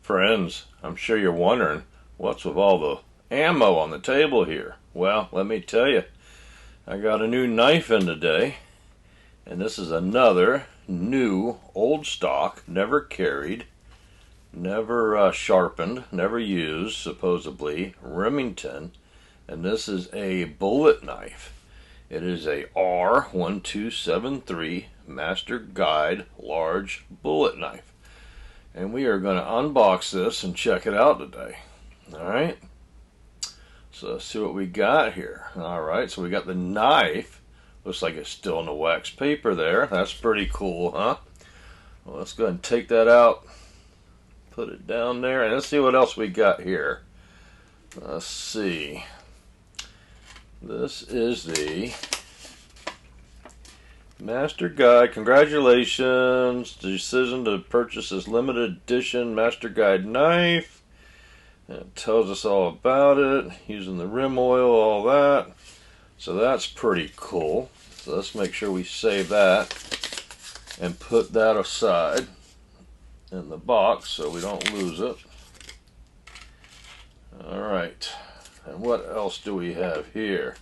Friends, I'm sure you're wondering what's with all the ammo on the table here. Well, let me tell you, I got a new knife in today, and this is another new old stock, never carried, never sharpened, never used, supposedly, Remington, and this is a bullet knife. It is a R-1273 Master Guide large bullet knife. And we are going to unbox this and check it out today. Alright, so let's see what we got here. Alright, so we got the knife. Looks like it's still in the wax paper there. That's pretty cool, huh? Well, let's go ahead and take that out, put it down there, and let's see what else we got here. Let's see. This is the Master Guide. Congratulations. Decision to purchase this limited edition Master Guide knife. And it tells us all about it. Using the rim oil, all that. So that's pretty cool. So let's make sure we save that and put that aside in the box so we don't lose it. Alright. And what else do we have here?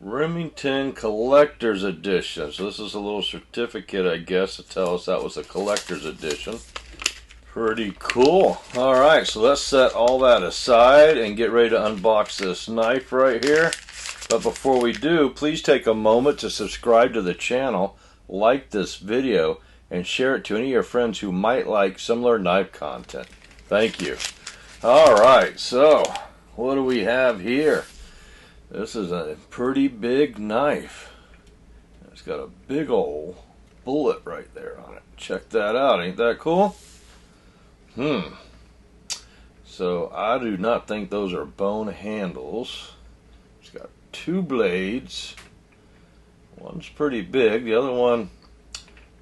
Remington Collector's Edition. So this is a little certificate, I guess, to tell us that was a collector's edition. Pretty cool. Alright, so let's set all that aside and get ready to unbox this knife right here. But before we do, please take a moment to subscribe to the channel, like this video, and share it to any of your friends who might like similar knife content. Thank you. Alright, so what do we have here? This is a pretty big knife. It's got a big old bullet right there on it. Check that out. Ain't that cool? So I do not think those are bone handles. It's got two blades. One's pretty big. The other one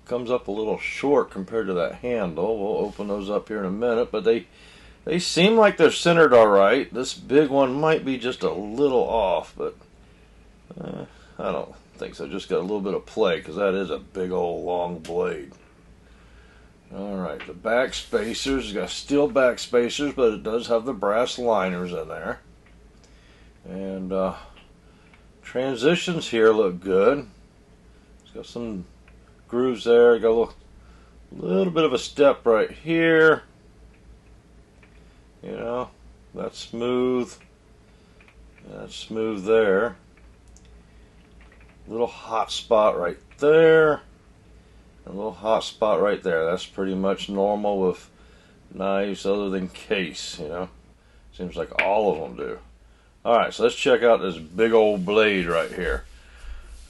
comes up a little short compared to that handle. We'll open those up here in a minute, but they seem like they're centered all right. This big one might be just a little off, but I don't think so. Just got a little bit of play because that is a big old long blade. Alright, the back spacers, it's got steel back spacers, but it does have the brass liners in there. And transitions here look good. It's got some grooves there. Got a little bit of a step right here. You know, that's smooth. That's smooth there. Little hot spot right there. A little hot spot right there. That's pretty much normal with knives other than case, you know. Seems like all of them do. Alright, so let's check out this big old blade right here.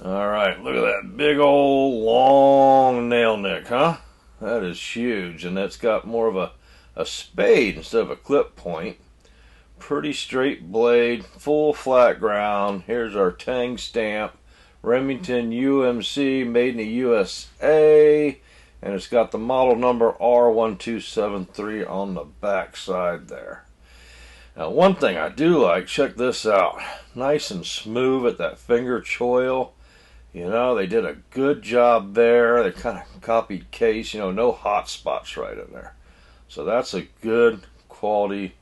Alright, look at that big old long nail nick, huh? That is huge, and that's got more of a spade instead of a clip point. Pretty straight blade, full flat ground. Here's our tang stamp. Remington UMC, made in the USA, and it's got the model number R-1273 on the back side there. Now, one thing I do like, check this out. Nice and smooth at that finger choil. You know, they did a good job there. They kind of copied case, you know, no hot spots right in there. So that's a good quality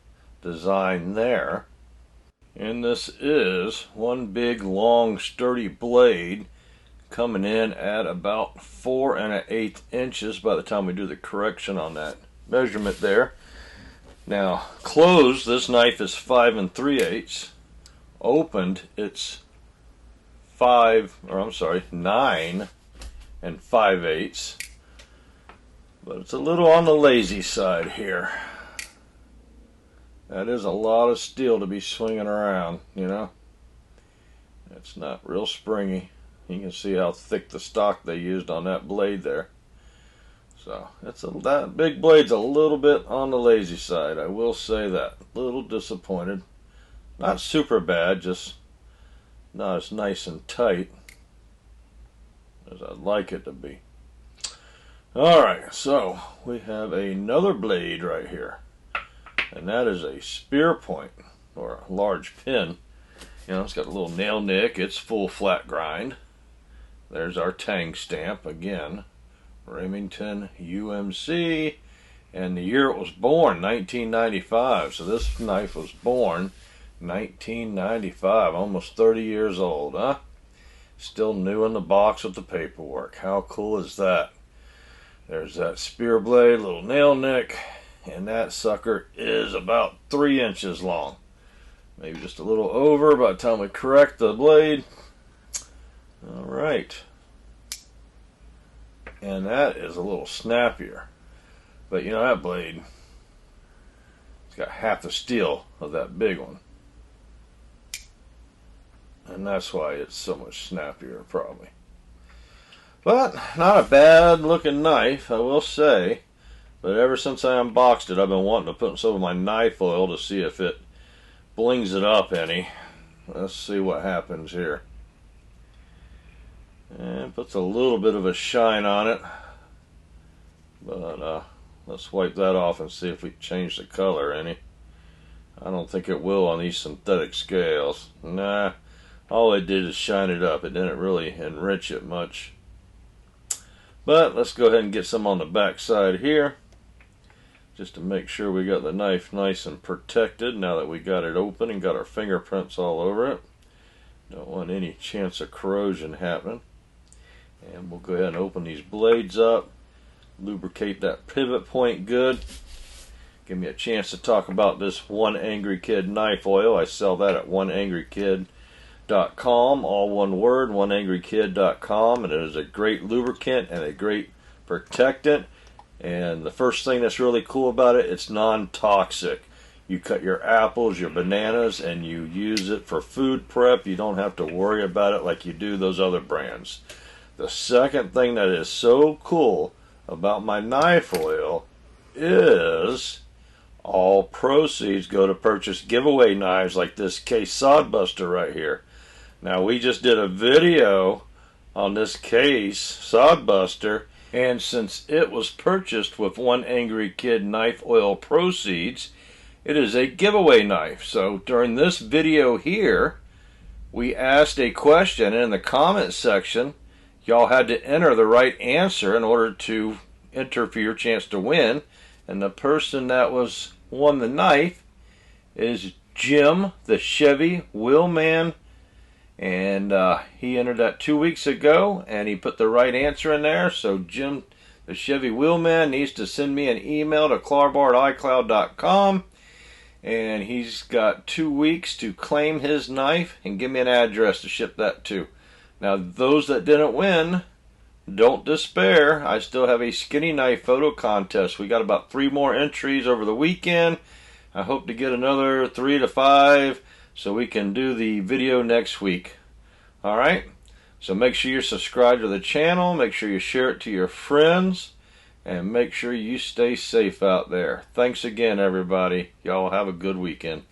design there. And this is one big long sturdy blade coming in at about 4 1/8 inches by the time we do the correction on that measurement there. Now closed, this knife is 5 3/8. Opened, it's 9 5/8. But it's a little on the lazy side here. That is a lot of steel to be swinging around, you know. It's not real springy. You can see how thick the stock they used on that blade there. So that big blade's a little bit on the lazy side. I will say that. A little disappointed. Not super bad, just not as nice and tight as I'd like it to be. Alright, so we have another blade right here. And that is a spear point, or a large pin. You know, it's got a little nail nick. It's full flat grind. There's our tang stamp again. Remington UMC, and the year it was born, 1995. So this knife was born 1995, almost 30 years old, huh? Still new in the box with the paperwork. How cool is that? There's that spear blade, little nail nick, and that sucker is about 3 inches long. Maybe just a little over by the time we correct the blade. Alright. And that is a little snappier. But you know, that blade, it's got half the steel of that big one. And that's why it's so much snappier, probably. But not a bad looking knife, I will say. But ever since I unboxed it, I've been wanting to put some of my knife oil to see if it blings it up any. Let's see what happens here. And puts a little bit of a shine on it. But let's wipe that off and see if we change the color any. I don't think it will on these synthetic scales. Nah, all it did is shine it up. It didn't really enrich it much. But let's go ahead and get some on the back side here, just to make sure we got the knife nice and protected now that we got it open and got our fingerprints all over it. Don't want any chance of corrosion happening. And we'll go ahead and open these blades up, lubricate that pivot point good. Give me a chance to talk about this One Angry Kid knife oil. I sell that at oneangrykid.com, all one word, oneangrykid.com, and it is a great lubricant and a great protectant. And the first thing that's really cool about it, it's non-toxic. You cut your apples, your bananas, and you use it for food prep. You don't have to worry about it like you do those other brands. The second thing that is so cool about my knife oil is all proceeds go to purchase giveaway knives like this case sodbuster right here. Now, we just did a video on this case sodbuster, and since it was purchased with One Angry Kid knife oil proceeds, it is a giveaway knife. So during this video here, we asked a question in the comment section. Y'all had to enter the right answer in order to enter for your chance to win. And the person that won the knife is Jim, the Chevy Wheelman. And he entered that 2 weeks ago, and he put the right answer in there. So Jim, the Chevy Wheelman, needs to send me an email to klahrbar@icloud.com. And he's got 2 weeks to claim his knife and give me an address to ship that to. Now, those that didn't win, don't despair. I still have a skinny knife photo contest. We got about 3 more entries over the weekend. I hope to get another 3 to 5 so we can do the video next week. Alright? So make sure you're subscribed to the channel. Make sure you share it to your friends. And make sure you stay safe out there. Thanks again, everybody. Y'all have a good weekend.